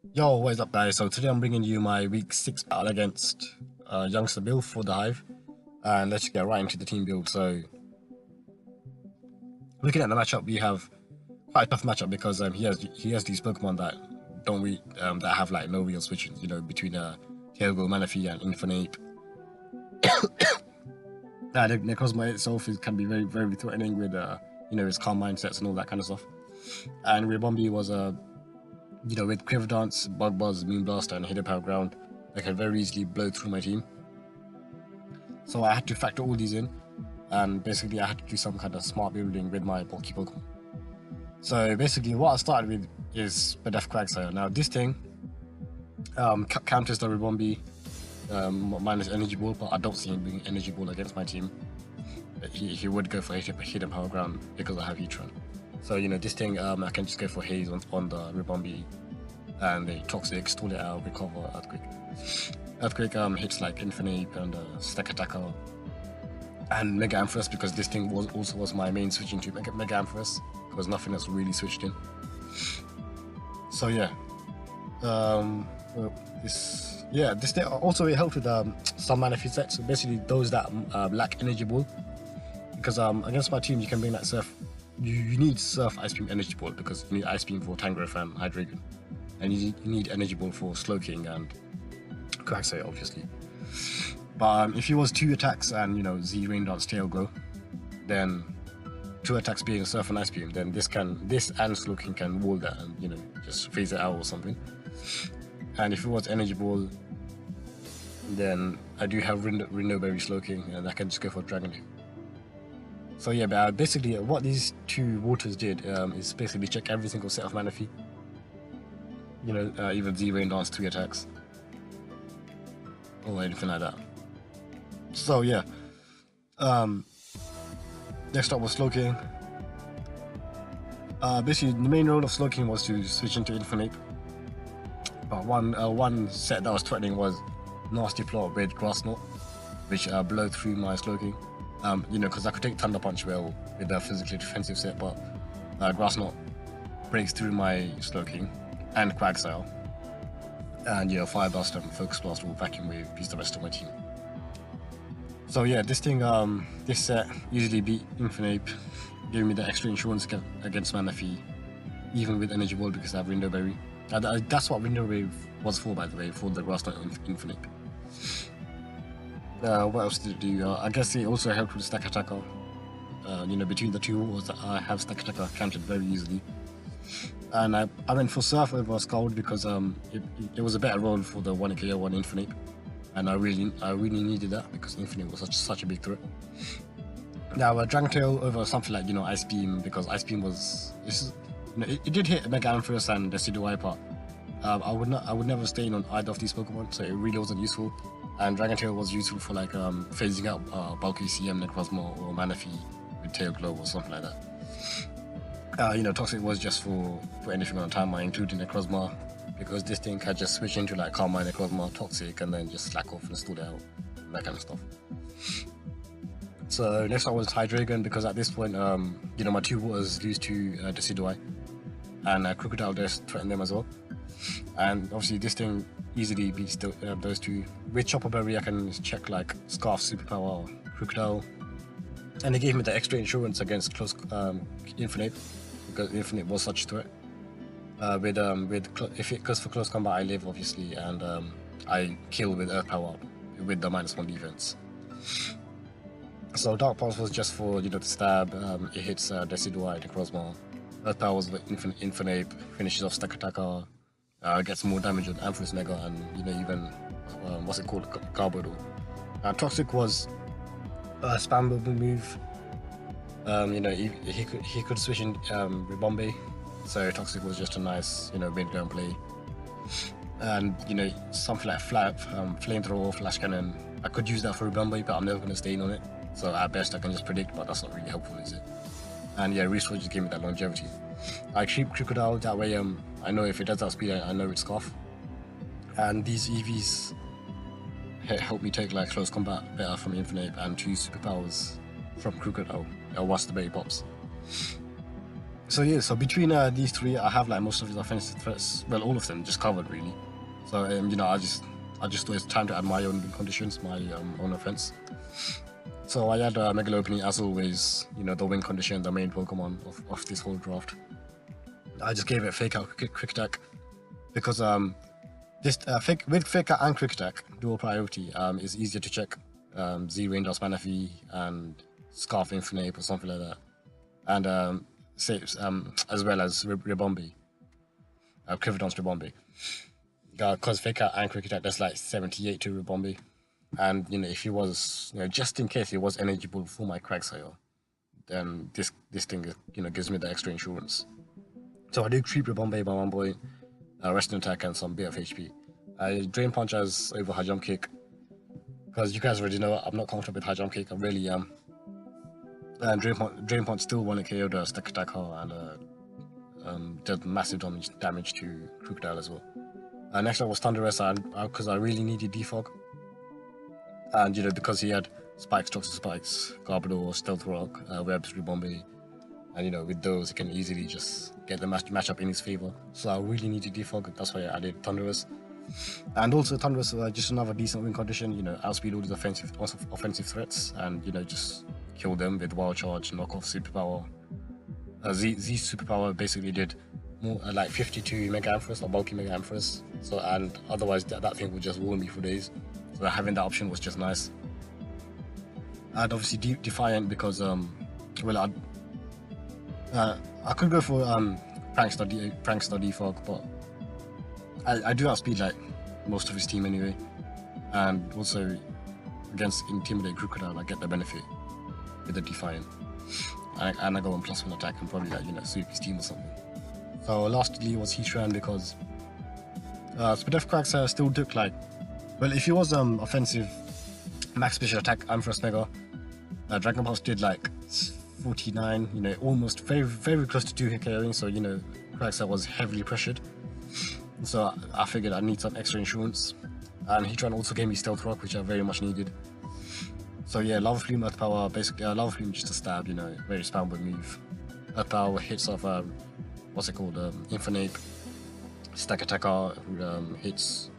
Yo, what is up, guys? So today I'm bringing you my week 6 battle against youngster Bill for the Hive, and let's get right into the team build. So looking at the matchup, we have quite a tough matchup because he has these Pokemon that that have like no real switching, between Tailgo, Manaphy, and Infernape. And Necrozma itself can be very very threatening with his calm mindsets and all that kind of stuff. And Ribombee was with Quiver Dance, Bug Buzz, Moonblast, and Hidden Power Ground, that can very easily blow through my team. So I had to factor all these in, and basically I had to do some kind of smart building with my bulky Pokemon. So basically what I started with is Bedef Quagsire. Now this thing counters the Ribombee minus Energy Ball, but I don't see him being Energy Ball against my team. He would go for Hidden Power Ground because I have Heatran. So this thing I can just go for Haze on the Ribombee, and the Toxic, stall it out, recover, Earthquake. Earthquake hits like Infernape and Stack Attacker and Mega Ampharos, because this thing was my main switching to Mega Ampharos because nothing else really switched in. So yeah, this thing also it helped with some Manaphy sets. So basically those that lack Energy Ball, because against my team you can bring that Surf. You need Surf Ice Beam Energy Ball because you need Ice Beam for Tangrowth and Hydreigon, and you need Energy Ball for Slowking and Quagsire, obviously. But if he was 2 attacks and Z Rain Dance Tail Go, then 2 attacks being Surf and Ice Beam, then this and Slowking can wall that and just phase it out or something. And if it was Energy Ball, then I do have Rindoberry Slowking, and I can just go for Dragon Tail. So yeah, but basically what these 2 waters did is basically check every single set of Manaphy. Even Z Rain Dance 3 attacks or anything like that. So yeah, next up was Slowking. Basically the main role of Slowking was to switch into Infernape. But one set that was threatening was Nasty Plot with Grass Knot, which blew through my Slowking. Because I could take Thunder Punch well with the physically defensive set, but Grass Knot breaks through my Slowking and Quagsire, and Fire Blast and Focus Blast will vacuum wave piece the rest of my team. So yeah, this set easily beat Infernape, giving me the extra insurance against Manaphy, even with Energy Ball because I have Rindoberry. That's what Rindoberry was for, by the way, for the Grass Knot Infernape. What else did it do? I guess it also helped with Stack Attacker. Between the 2 walls, I have Stack Attacker counted very easily. And I went for Surf over Scald because it was a better role for the 1KO1 Infernape. And I really needed that because Infernape was such a big threat. Now Dragon Tail over something like Ice Beam, because Ice Beam it did hit Mega Ampharos and Decidueye, but I would never stay in on either of these Pokemon, so it really wasn't useful. And Dragon Tail was useful for like phasing out bulky CM Necrozma or Manaphy with Tail Glow or something like that. Toxic was just for anything on timer, including Necrozma, because this thing can just switch into like Calm Mind Necrozma, Toxic, and then just slack off and stall it out, that kind of stuff. So next up was Hydreigon, because at this point, my 2 waters lose to Decidueye, and Crocodile does threaten them as well. And obviously this thing easily beats those 2. With Chopper Berry I can check like Scarf, Superpower, Crocodile, and it gave me the extra insurance against close Infernape, because Infernape was such a threat. If it goes for close combat I live, obviously, and I kill with Earth Power up with the -1 defense. So Dark Pulse was just for the stab. It hits Decidueye, Necrozma. Earth Power was the Infernape, finishes off Stack Attacker, gets more damage on Ampharos Mega, and even what's it called, Garbodor. Toxic was a spammable move. He could switch in Ribombee, so Toxic was just a nice mid-game play. And something like Flamethrower or Flash Cannon, I could use that for Ribombee, but I'm never going to stay in on it. So at best I can just predict, but that's not really helpful, is it? And yeah, Restore just gave me that longevity. I keep Crocodile, that way I know if it does outspeed, I know it's Scarf. And these EVs help me take like close combat better from Infernape, and 2 superpowers from Crocodile once the berry pops. So yeah, so between these three, I have like most of his offensive threats. Well, all of them just covered really. So you know, I just thought it's time to add my own win conditions, my own offense. So I had Megalopony as always. You know, the win condition, the main Pokemon of this whole draft. I just gave it Fake Out, Quick Attack, because this with Fake Out and Quick Attack, dual priority is easier to check. Z Raindrops Manaphy and Scarf Infinite or something like that, and saves as well as Ribombi, Crivardon's Ribombi. Because Fake Out and Quick Attack, that's like 78 to Ribombi, and you know, if he was, you know, just in case he was eligible for my Quagsire, then this thing, you know, gives me the extra insurance. So I do creep Ribombi by 1 point, resting attack and some bit of HP. I Drain Punch as over High Jump Kick, because you guys already know I'm not comfortable with High Jump Kick. I really am. And Drain Punch still won a KO the Stack Attack and did massive damage to Crocodile as well. Next up was Thunderous, because I really needed Defog. And you know, because he had Spikes, Toxic Spikes, Garbodor, Stealth Rock, Webs, Ribombi, and you know, with those he can easily just get the matchup in his favor. So I really needed Defog, that's why I added Thunderous. And also Thunderous just another decent win condition, you know, outspeed all these offensive threats, and you know, just kill them with Wild Charge, knock off Superpower. Z Superpower basically did more like 52 Mega Ampharos or bulky Mega Ampharos. So, and otherwise that thing would just warn me for days. So having that option was just nice. And obviously Defiant, because well, I could go for Prankster Defog, but I do outspeed like most of his team anyway, and also against Intimidate Crocodile I get the benefit with the Defiant, and I go on +1 attack and probably like, you know, sweep his team or something. So lastly was Heatran, because Spadef Quagsire still took like, well, if he was offensive max special attack Ampharos Mega, Dragon Pulse did like 49, you know, almost very close to 2 hit KOing, so you know, Quagsire was heavily pressured. So I figured I need some extra insurance, and Heatran also gave me Stealth Rock, which I very much needed. So yeah, Lava Plume, Earth Power, basically Lava Plume just a stab, you know, very spammable move. Earth Power hits off what's it called, Infinite, Stack Attacker, hits,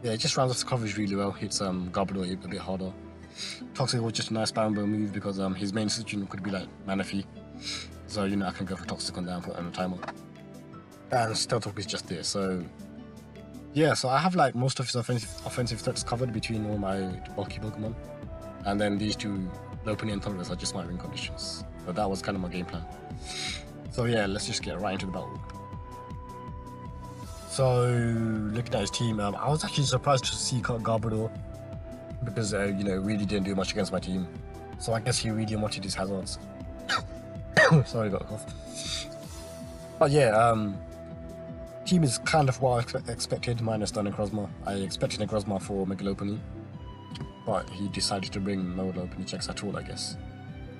yeah, it just rounds off the coverage really well, hits Garbodor a bit harder. Toxic was just a nice spammable move, because his main situation could be like Manaphy, so you know, I can go for Toxic on the output and a timer. And Stealth Rock is just there, so yeah, so I have like most of his offensive threats covered between all my bulky Pokemon, and then these two, Lopunny and Thunderous, are just my win conditions. So that was kind of my game plan. So yeah, let's just get right into the battle. So looking at his team, I was actually surprised to see Garbodor, because you know, really didn't do much against my team. So I guess he really wanted his hazards. Sorry, I got a cough. But yeah, team is kind of what I expected, minus the Necrozma. I expected Necrozma for Megalopony, but he decided to bring no Lopunny checks at all, I guess.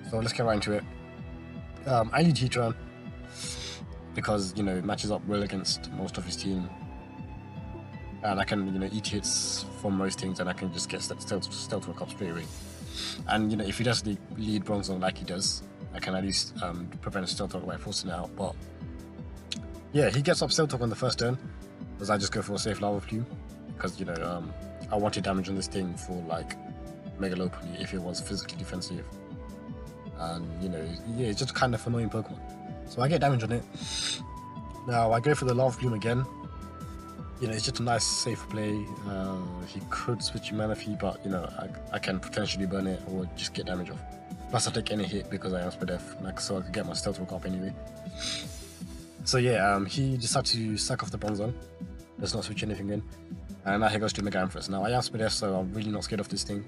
So let's get right into it. I need Heatran, because you know, it matches up well against most of his team, and I can, you know, eat hits from most things, and I can just get Stealth Rock up straight away. And you know, if he does lead Bronzong like he does, I can at least prevent Stealth Rock by forcing it out. But yeah, he gets up Stealth Rock on the first turn, because I just go for a safe Lava Plume, because you know, I wanted damage on this thing for like Megalopony if it was physically defensive, and you know, yeah, it's just kind of annoying Pokemon. So I get damage on it. Now I go for the Lava Plume again. You know, it's just a nice safe play. He could switch Manaphy, but you know, I can potentially burn it or just get damage off. Plus I take any hit because I am Spadef, so I could get my Stealth Rock up anyway. So yeah, he decided to sack off the Bronzong. Does not switch anything in. And now he goes to Mega Ampharos. Now I am Spadef, so I'm really not scared of this thing.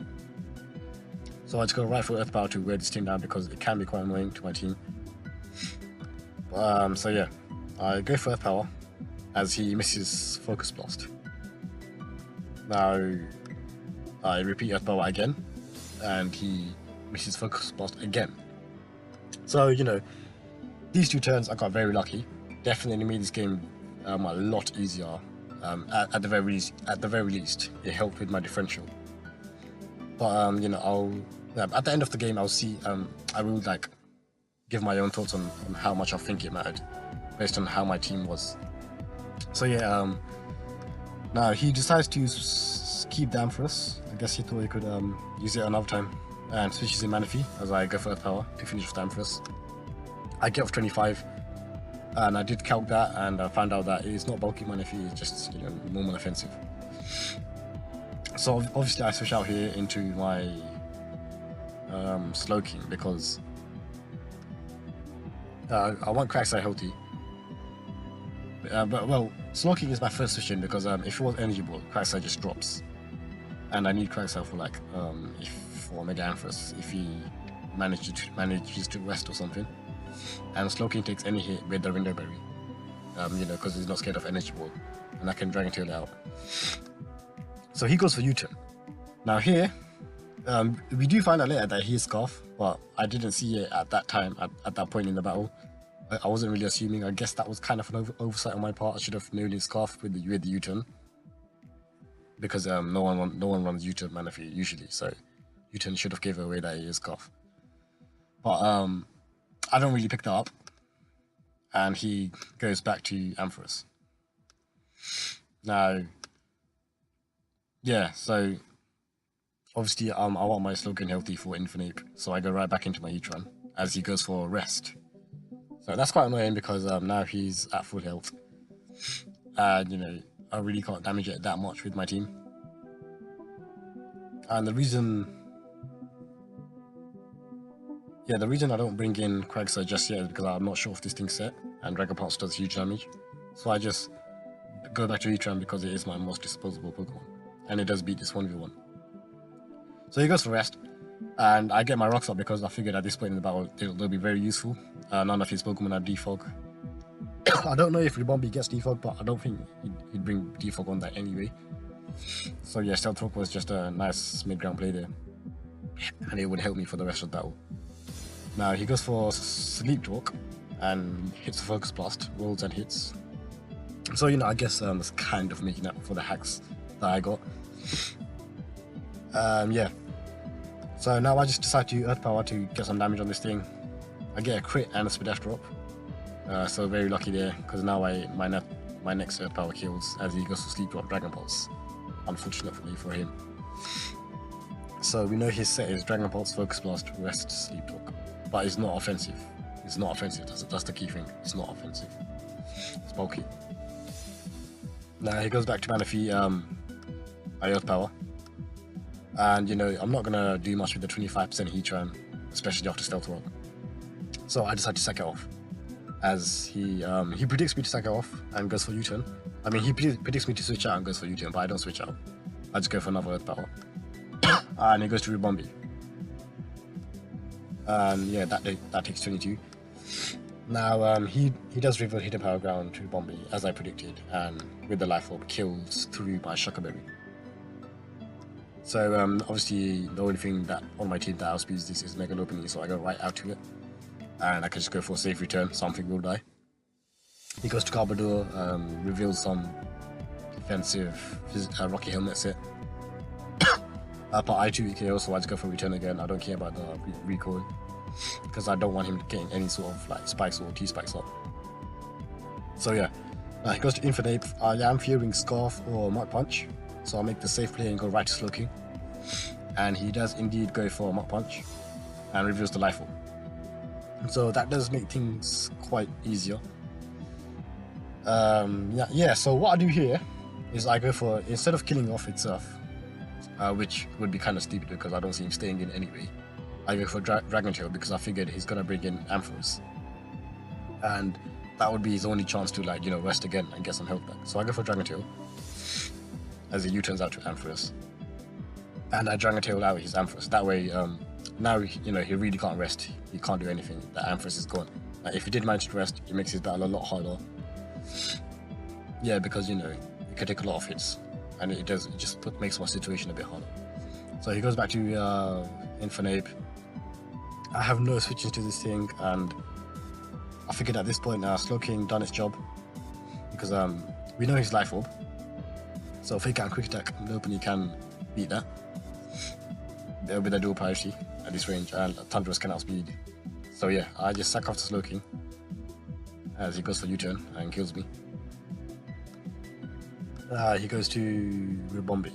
So I just go right for Earth Power to wear this thing down, because it can be quite annoying to my team. So yeah, I go for Earth Power as he misses Focus Blast. Now I repeat Earth Power again, and he misses Focus Blast again. So you know, these two turns I got very lucky. Definitely made this game a lot easier. At the very least, it helped with my differential. But you know, at the end of the game, I'll see. I will like give my own thoughts on how much I think it mattered, based on how my team was. So yeah, now he decides to keep the Amethyst. I guess he thought he could use it another time, and switches in Manaphy as I go for Earth Power to finish with the Amethyst. I get off 25, and I did calc that, and I found out that it's not bulky Manaphy, it's just, you know, normal offensive. So obviously I switch out here into my Slow King because I want Quagsire healthy. But well, Slow King is my first switch in because if it was Energy Ball, Quagsire just drops, and I need Quagsire for like for Mega Amethyst if he manages to rest or something. And Slow King takes any hit with the Window Berry, you know, because he's not scared of Energy Ball, and I can Dragon Tail out. So he goes for U-turn. Now here, we do find out later that he is Scarf, but I didn't see it at that time, at that point in the battle. I wasn't really assuming. I guess that was kind of an oversight on my part. I should have known his Scarf with the U-turn, because no one runs U-turn Manaphy usually, so U-turn should have given away that he is Scarf. But I don't really pick that up, and he goes back to Amethyst. Now, yeah, so obviously I want my Slow King healthy for Infinite, so I go right back into my Heatran as he goes for Rest. So that's quite annoying because now he's at full health, and you know, I really can't damage it that much with my team. And the reason I don't bring in Quagsire just yet is because I'm not sure if this thing's set, and Dragon Pulse does huge damage. So I just go back to Heatran because it is my most disposable Pokemon, and it does beat this 1v1. So he goes for Rest, and I get my Rocks up because I figured at this point in the battle they'll be very useful. None of his Pokemon have Defog. I don't know if Ribombee gets Defog, but I don't think he'd bring Defog on that anyway. So yeah, Stealth Rock was just a nice mid-ground play there, and it would help me for the rest of the battle. Now he goes for Sleep Talk and hits Focus Blast, rolls and hits. So you know, I guess it's kind of making up for the hacks that I got. Yeah. So now I just decide to Earth Power to get some damage on this thing. I get a crit and a Spadef drop. So very lucky there, because now my next Earth Power kills as he goes to Sleep Drop Dragon Pulse. Unfortunately for him. So we know his set is Dragon Pulse, Focus Blast, Rest, Sleep Talk. But it's not offensive. It's not offensive, that's the key thing. It's not offensive. It's bulky. Now he goes back to Manaphy, I Earth Power. And you know, I'm not gonna do much with the 25% Heatran, especially after Stealth Rock. So I decide to sack it off. As he predicts me to sack it off and goes for U-turn. I mean, he predicts me to switch out and goes for U-turn, but I don't switch out. I just go for another Earth Power. And he goes to Ribombee. And yeah, that takes 22. Now he does reveal Hidden Power Ground to Ribombee as I predicted, and with the Life Orb kills through my Shucker Berry. So obviously the only thing that on my team that outspeeds this is Mega Lopunny, so I go right out to it, and I can just go for a safe return. Something will die. He goes to Garbodor, reveals some defensive Rocky Helmet set. But I2 KO, so I just go for return again. I don't care about the recoil because I don't want him getting any sort of like spikes or T-spikes up. So yeah, he goes to Infinite. I am fearing Scarf or Mach Punch, so I'll make the safe play and go right to Slow King. And he does indeed go for Mach Punch and reveals the Life Orb. So that does make things quite easier. Yeah, so what I do here is I go for, instead of killing off itself, which would be kind of stupid because I don't see him staying in anyway, I go for Dragon Tail because I figured he's gonna bring in Ampharos, and that would be his only chance to, like, you know, rest again and get some health back. So I go for Dragon Tail as he U-turns out to Ampharos, and I Dragon Tail out his Ampharos. That way, now you know he really can't rest. He can't do anything. That Ampharos is gone. If he did manage to rest, it makes his battle a lot harder. Yeah, because you know it can take a lot of hits, and it just makes my situation a bit harder. So he goes back to Infinite. I have no switches to this thing, and I figured at this point Slow King done its job because we know his Life Orb. So Fake Out and Quick Attack, nobody can beat that with a dual priority at this range, and Thunderous can outspeed So yeah, I just sack off the Slow King as he goes for U-turn and kills me. He goes to Ribombi.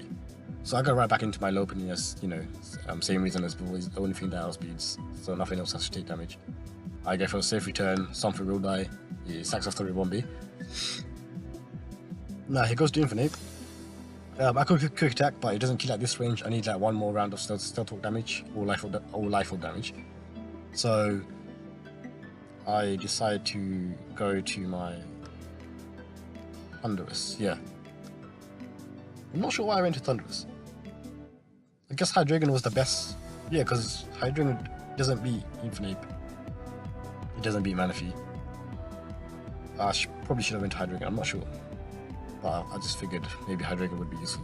So I go right back into my low opening as, you know, same reason as before, the only thing that outspeeds, so nothing else has to take damage. I go for a safe return, something will die, he sacks off the Ribombi. Now he goes to Infinite. I could quick attack, but it doesn't kill at this range. I need like one more round of stealth talk damage, or life or damage. So I decide to go to my Thunderous, yeah. I'm not sure why I went to Thunderous. I guess Hydreigon was the best. Yeah, because Hydreigon doesn't beat Infinite. It doesn't beat Manaphy. I probably should have went to Hydreigon, I'm not sure. But I just figured maybe Hydreigon would be useful.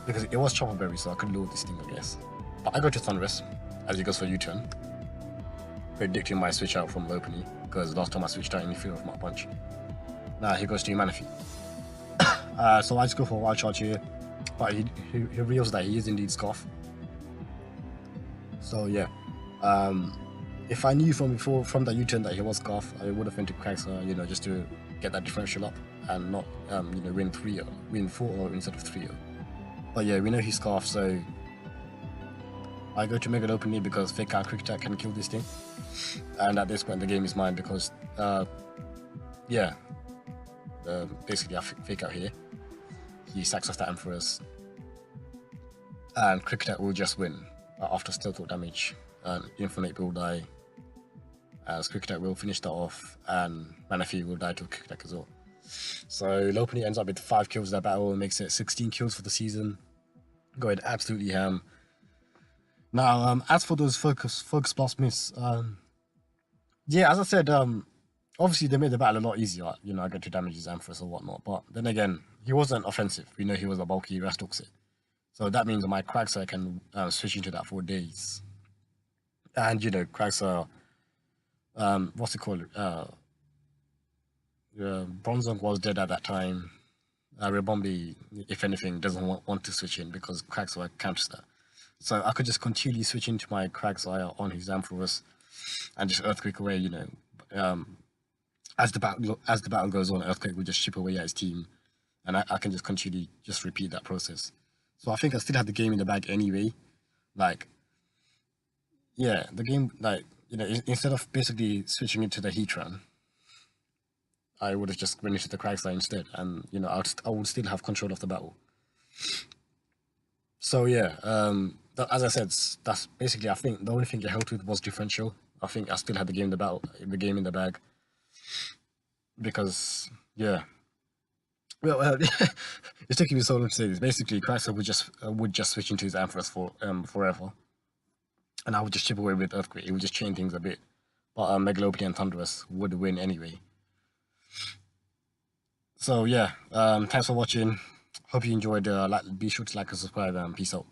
Because it was Chopper Berry, so I could lure this thing, I guess. But I go to Thunderous as he goes for U-turn, predicting my switch out from Lopunny, because last time I switched out in fear of my punch. Now he goes to Manaphy. So I just go for a wild charge here, but he reveals that he is indeed Scarf. So yeah, if I knew from the U-turn that he was Scarf, I would have went to Quagsire, you know, just to get that differential up and not, you know, win 4-0 instead of 3-0. But yeah, we know he's Scarf, so I go to Mega Lopunny because Fake Out Quick Attack can kill this thing. And at this point, the game is mine because, yeah, basically I Fake Out here. He sacks off the Ampharos, and Quick Attack will just win after Stealth Talk damage, and Infinite will die as Quick Attack will finish that off, and Manaphy will die to Quick Attack as well. So Lopunny ends up with 5 kills in that battle and makes it 16 kills for the season, going absolutely ham. Now, as for those focus blast myths, yeah, as I said, obviously they made the battle a lot easier, you know, I get to damage his Ampharos or whatnot, but then again, he wasn't offensive. We know he was a bulky Rastoxit. So that means my Quagsire can switch into that for days. And, you know, Quagsire, what's it called? Bronzong was dead at that time. Ribombi, if anything, doesn't want to switch in because Quagsire counters that. So I could just continually switch into my Quagsire on his Ampharos and just Earthquake away, you know. As the battle goes on, Earthquake will just chip away at his team, and I can just continually just repeat that process. So I think I still had the game in the bag anyway. Like, yeah, the game, like, you know, instead of basically switching into the Heatran, I would have just went into the Quagsire instead, and you know, I would still have control of the battle. So yeah, as I said, that's basically, I think the only thing it helped with was differential. I think I still had the game in the bag. Because, yeah. Well, it's taking me so long to say this. Basically, Quagsire would just switch into his Ampharos forever. And I would just chip away with Earthquake. It would just change things a bit. But Mega Lopunny and Thunderous would win anyway. So yeah, thanks for watching. Hope you enjoyed. Be sure to like and subscribe, and peace out.